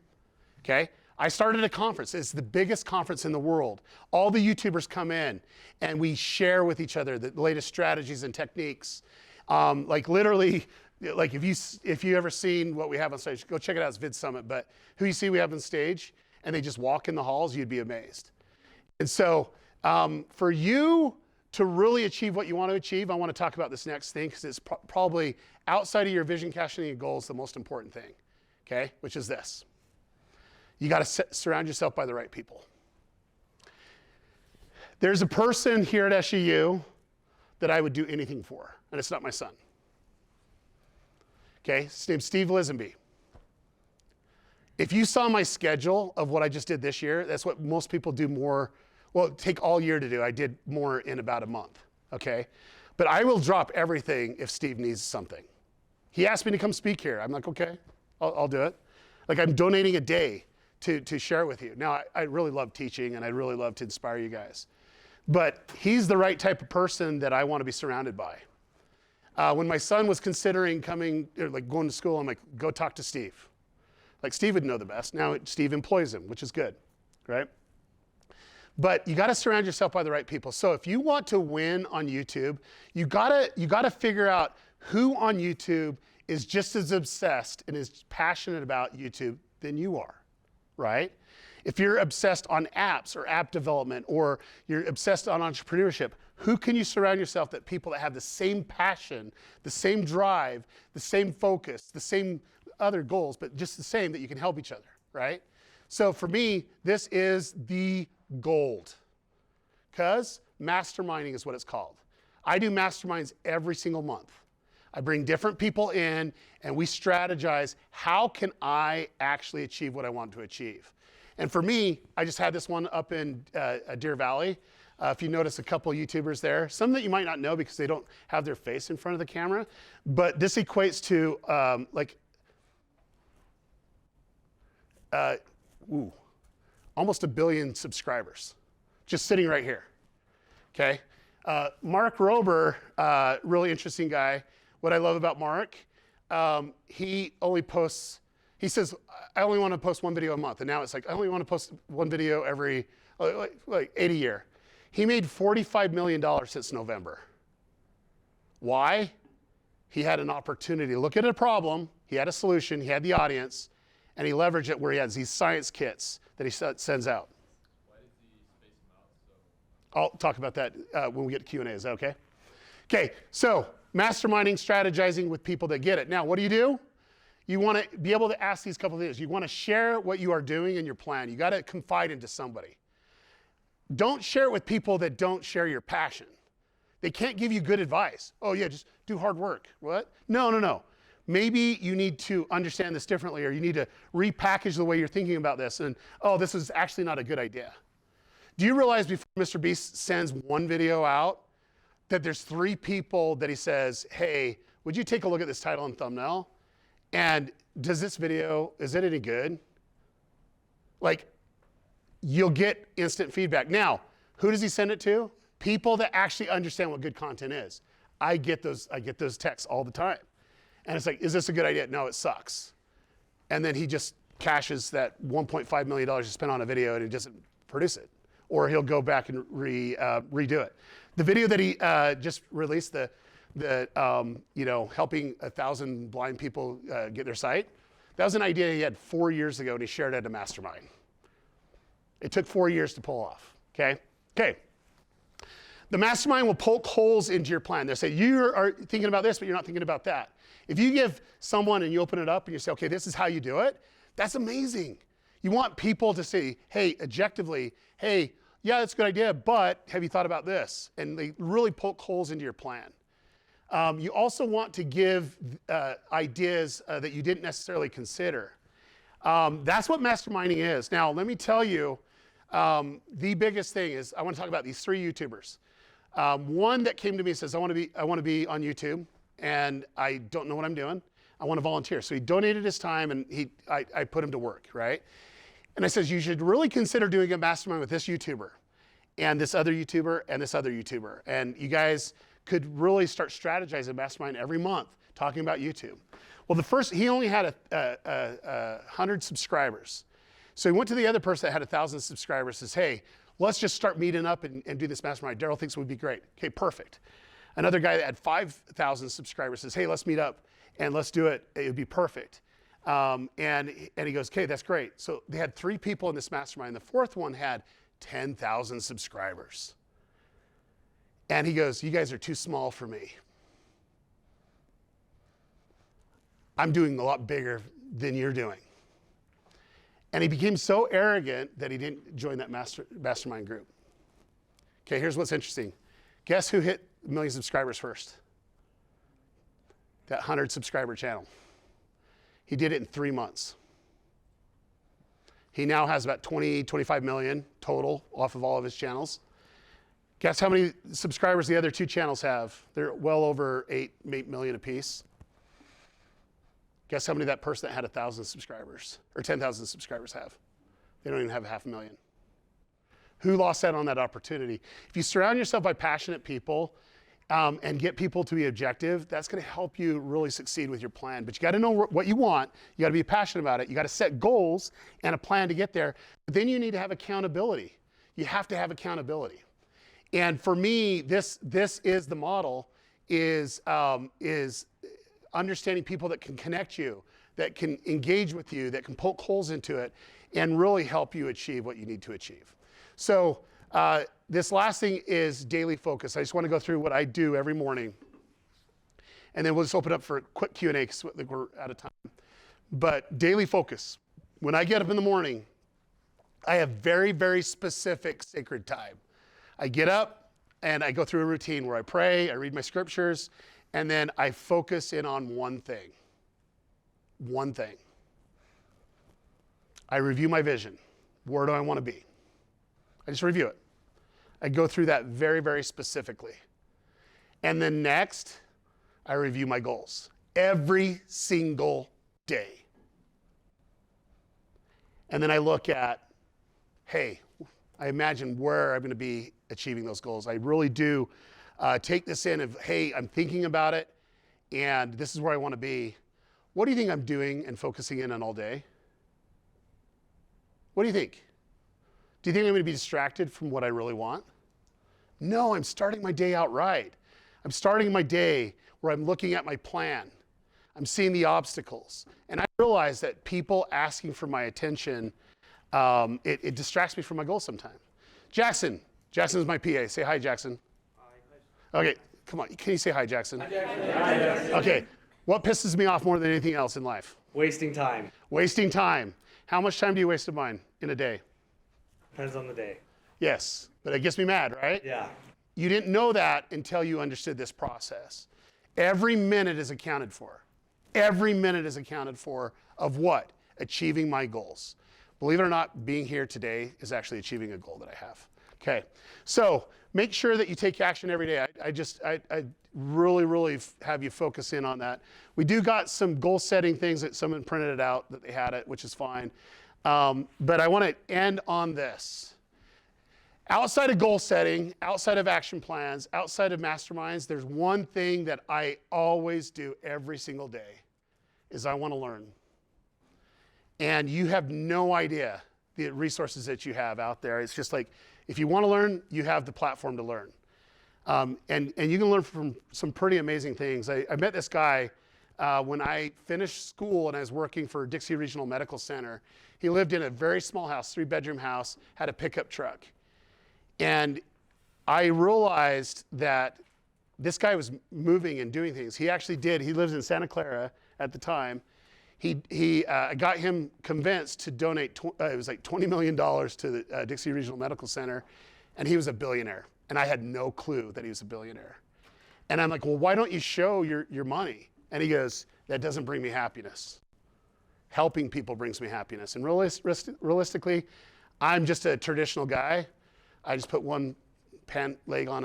okay? I started a conference. It's the biggest conference in the world. All the YouTubers come in and we share with each other the latest strategies and techniques. Like literally, like if you ever seen what we have on stage, go check it out, it's Vid Summit, but who you see we have on stage and they just walk in the halls, you'd be amazed. And so for you to really achieve what you want to achieve, I want to talk about this next thing because it's probably outside of your vision, casting, and goals, the most important thing, okay, which is this. You got to surround yourself by the right people. There's a person here at SUU that I would do anything for, and it's not my son. Okay, his name's Steve Lisenby. If you saw my schedule of what I just did this year, that's what most people do more, well, take all year to do. I did more in about a month, okay? But I will drop everything if Steve needs something. He asked me to come speak here. I'm like, okay, I'll do it. Like I'm donating a day to share with you. Now, I really love teaching and I really love to inspire you guys. But he's the right type of person that I want to be surrounded by. When my son was considering coming, or like going to school, I'm like, go talk to Steve. Like Steve would know the best. Now Steve employs him, which is good, right? But you got to surround yourself by the right people. So if you want to win on YouTube, you gotta figure out who on YouTube is just as obsessed and as passionate about YouTube than you are, right? If you're obsessed on apps or app development, or you're obsessed on entrepreneurship, who can you surround yourself that people that have the same passion, the same drive, the same focus, the same other goals, but just the same, that you can help each other, right? So for me, this is the gold, because masterminding is what it's called. I do masterminds every single month. I bring different people in and we strategize, how can I actually achieve what I want to achieve? And for me, I just had this one up in Deer Valley. If you notice a couple YouTubers there, some that you might not know because they don't have their face in front of the camera, but this equates to almost 1 billion subscribers, just sitting right here, okay? Mark Rober, really interesting guy. What I love about Mark, he only posts, he says, I only want to post one video a month. And now it's like, I only want to post one video every, like 8 a year. He made $45 million since November. Why? He had an opportunity to look at a problem, he had a solution, he had the audience, and he leveraged it where he has these science kits that he sends out. Why did he space him out so? I'll talk about that when we get to Q&A, is that okay? Okay, so masterminding, strategizing with people that get it. Now, what do? You want to be able to ask these couple of things. You want to share what you are doing in your plan. You got to confide into somebody. Don't share it with people that don't share your passion. They can't give you good advice. Oh yeah, just do hard work. What? No. Maybe you need to understand this differently, or you need to repackage the way you're thinking about this, and oh, this is actually not a good idea. Do you realize before Mr. Beast sends one video out that there's 3 people that he says, hey, would you take a look at this title and thumbnail? And does this video, is it any good? Like, you'll get instant feedback. Now, who does he send it to? People that actually understand what good content is. I get those texts all the time. And it's like, is this a good idea? No, it sucks. And then he just cashes that $1.5 million he spent on a video and he doesn't produce it. Or he'll go back and redo it. The video that he just released, helping 1,000 blind people get their sight, that was an idea he had 4 years ago and he shared it at a mastermind. It took 4 years to pull off, okay? Okay. The mastermind will poke holes into your plan. They'll say, you are thinking about this, but you're not thinking about that. If you give someone and you open it up and you say, okay, this is how you do it, that's amazing. You want people to say, hey, objectively, hey, yeah, that's a good idea, but have you thought about this? And they really poke holes into your plan. You also want to give ideas that you didn't necessarily consider. That's what masterminding is. Now, let me tell you, the biggest thing is, I want to talk about these 3 YouTubers. One that came to me and says, I want to be on YouTube, and I don't know what I'm doing. I want to volunteer. So he donated his time, and I put him to work, right? And I says, you should really consider doing a mastermind with this YouTuber, and this other YouTuber, and this other YouTuber. And you guys could really start strategizing a mastermind every month, talking about YouTube. Well, he only had 100 subscribers. So he went to the other person that had 1,000 subscribers, says, hey, let's just start meeting up and do this mastermind. Derral thinks it would be great. Okay, perfect. Another guy that had 5,000 subscribers says, hey, let's meet up and let's do it. It would be perfect. And he goes, okay, that's great. So they had 3 people in this mastermind. The 4th one had 10,000 subscribers. And he goes, you guys are too small for me. I'm doing a lot bigger than you're doing. And he became so arrogant that he didn't join that mastermind group. Okay, here's what's interesting. Guess who hit 1 million subscribers first? That 100 subscriber channel. He did it in 3 months. He now has about 20, 25 million total off of all of his channels. Guess how many subscribers the other 2 channels have? They're well over 8 million apiece. Guess how many that person that had 1,000 subscribers or 10,000 subscribers have? They don't even have 500,000. Who lost out on that opportunity? If you surround yourself by passionate people and get people to be objective, that's going to help you really succeed with your plan. But you got to know what you want. You got to be passionate about it. You got to set goals and a plan to get there. But then you need to have accountability. You have to have accountability. And for me, this is the model, is understanding people that can connect you, that can engage with you, that can poke holes into it, and really help you achieve what you need to achieve. So this last thing is daily focus. I just want to go through what I do every morning. And then we'll just open up for a quick Q&A because we're out of time. But daily focus. When I get up in the morning, I have very, very specific sacred time. I get up and I go through a routine where I pray, I read my scriptures, and then I focus in on one thing. One thing. I review my vision. Where do I want to be? I just review it. I go through that very, very specifically. And then next, I review my goals every single day. And then I look at, hey, I imagine where I'm going to be achieving those goals. I really do take this in of, hey, I'm thinking about it, and this is where I want to be. What do you think I'm doing and focusing in on all day? What do you think? Do you think I'm going to be distracted from what I really want? No, I'm starting my day out right. I'm starting my day where I'm looking at my plan. I'm seeing the obstacles. And I realize that people asking for my attention, it distracts me from my goals sometimes. Jackson is my PA. Say hi, Jackson. Hi. Okay, come on. Can you say hi, Jackson? Hi, Jackson. Hi, Jackson. Okay, what pisses me off more than anything else in life? Wasting time. Wasting time. How much time do you waste of mine in a day? Depends on the day. Yes, but it gets me mad, right? Yeah. You didn't know that until you understood this process. Every minute is accounted for. Every minute is accounted for of what? Achieving my goals. Believe it or not, being here today is actually achieving a goal that I have. Okay, so make sure that you take action every day. I really have you focus in on that. We do got some goal setting things that someone printed it out that they had it, which is fine. But I want to end on this. Outside of goal setting, outside of action plans, outside of masterminds, there's one thing that I always do every single day is I want to learn. And you have no idea the resources that you have out there. It's just like, if you want to learn, you have the platform to learn. And you can learn from some pretty amazing things. I met this guy when I finished school and I was working for Dixie Regional Medical Center. He lived in a very small house, 3-bedroom house, had a pickup truck. And I realized that this guy was moving and doing things. He actually did. He lives in Santa Clara at the time. He got him convinced to donate, it was like $20 million to the Dixie Regional Medical Center, and he was a billionaire. And I had no clue that he was a billionaire. And I'm like, well, why don't you show your money? And he goes, that doesn't bring me happiness. Helping people brings me happiness. And realistically, I'm just a traditional guy. I just put one pant leg on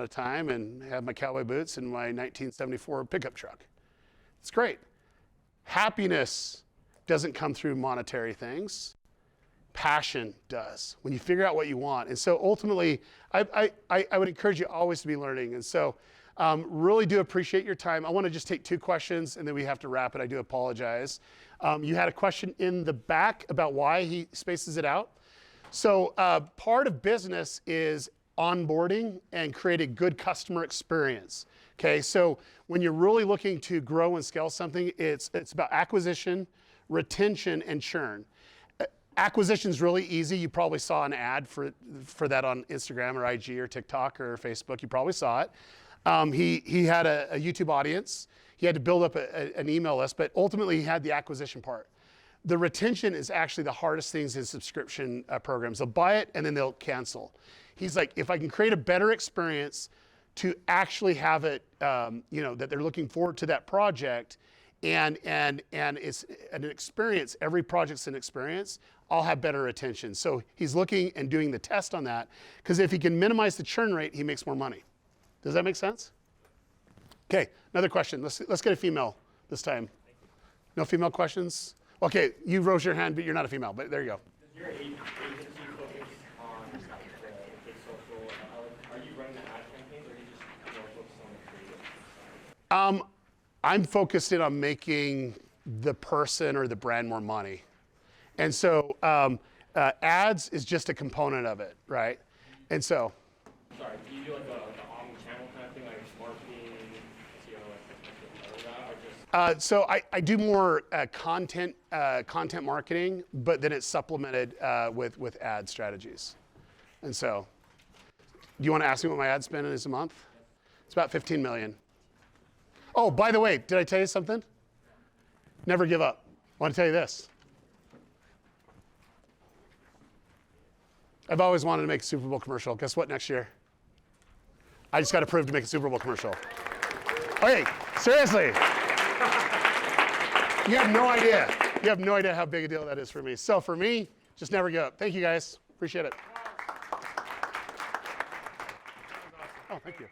a time and have my cowboy boots and my 1974 pickup truck. It's great. Happiness doesn't come through monetary things. Passion does, when you figure out what you want. And so ultimately, I would encourage you always to be learning. And so really do appreciate your time. I want to just take 2 questions and then we have to wrap it. I do apologize. You had a question in the back about why he spaces it out. So part of business is onboarding and create a good customer experience. Okay, so when you're really looking to grow and scale something, it's about acquisition, retention, and churn. Acquisition's really easy. You probably saw an ad for that on Instagram or IG or TikTok or Facebook. You probably saw it. He had a YouTube audience. He had to build up an email list, but ultimately he had the acquisition part. The retention is actually the hardest things in subscription programs. They'll buy it and then they'll cancel. He's like, if I can create a better experience to actually have it, that they're looking forward to that project, and it's an experience. Every project's an experience. I'll have better retention. So he's looking and doing the test on that, because if he can minimize the churn rate, he makes more money. Does that make sense? Okay, another question. Let's get a female this time. No female questions? Okay, you rose your hand, but you're not a female. But there you go. Does your agency focus on the paid social? Are you running the ad campaigns, or are you just more focused on the creative? I'm focused in on making the person or the brand more money. And so ads is just a component of it, right? And so. Sorry, do you do like the omni-channel kind of thing, like marketing, SEO, like that, or just? So I do more content marketing, but then it's supplemented with ad strategies. And so, do you want to ask me what my ad spend is a month? It's about 15 million. Oh, by the way, did I tell you something? Never give up. I want to tell you this. I've always wanted to make a Super Bowl commercial. Guess what next year? I just got approved to make a Super Bowl commercial. Okay, seriously. You have no idea. You have no idea how big a deal that is for me. So for me, just never give up. Thank you guys. Appreciate it. Oh, thank you.